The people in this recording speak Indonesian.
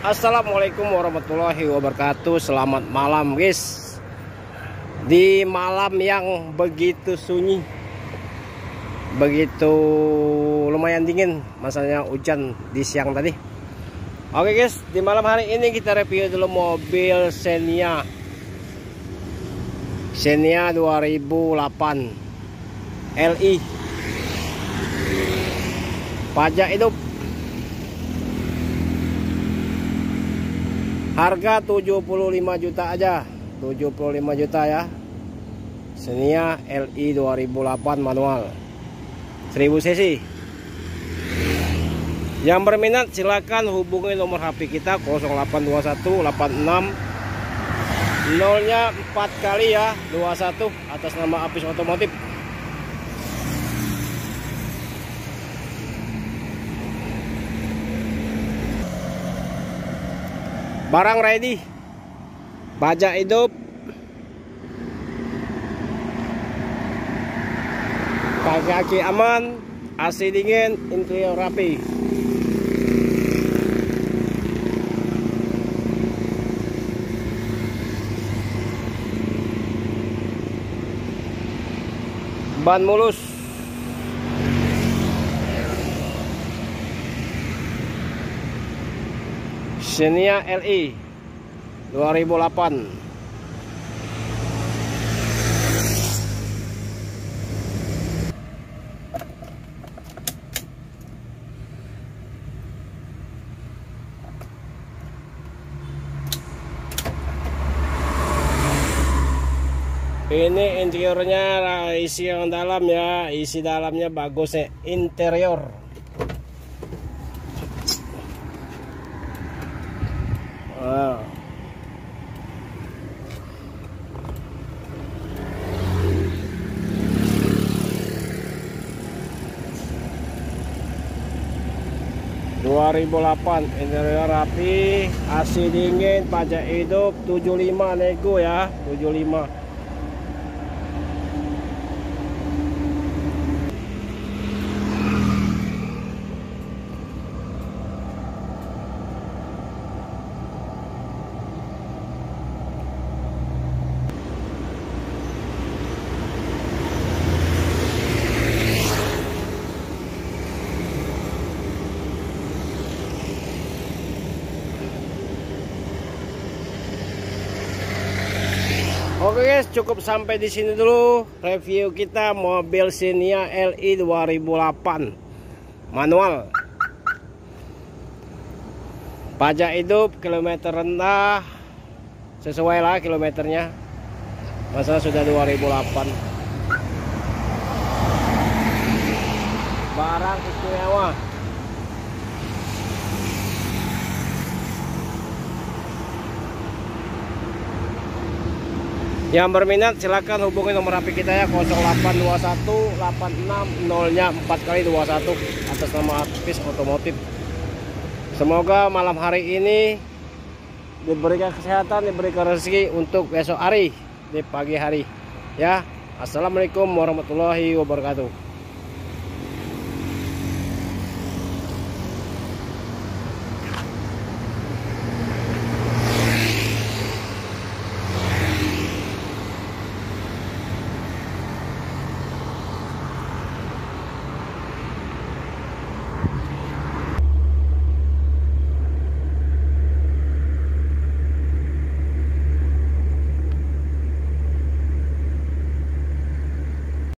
Assalamualaikum warahmatullahi wabarakatuh. Selamat malam guys. Di malam yang begitu sunyi, begitu lumayan dingin, masanya hujan di siang tadi. Oke guys, di malam hari ini kita review dulu mobil Xenia 2008 LI. Pajak hidup. Harga 75 juta aja, 75 juta ya. Xenia LI 2008 manual 1000 cc. Yang berminat silakan hubungi nomor HP kita 0821 86 0-nya 4 kali ya, 21 atas nama Apis Otomotif. Barang ready, pajak hidup, kaki aman, AC dingin, interior rapi. Ban mulus. Xenia LI 2008. Ini interiornya, isi yang dalam ya, isi dalamnya bagus ya, interior. Wow. Interior rapi, AC dingin, pajak hidup, 75 nego ya, 75. Oke guys, cukup sampai di sini dulu review kita mobil Xenia LI 2008 manual. Pajak hidup, kilometer rendah, sesuai lah kilometernya. Masa sudah 2008. Barang istimewa. Yang berminat silakan hubungi nomor HP kita ya 0821 86 0-nya 4 kali 21 atas nama Apis Otomotif. Semoga malam hari ini diberikan kesehatan, diberikan rezeki untuk besok hari di pagi hari ya. Assalamualaikum warahmatullahi wabarakatuh.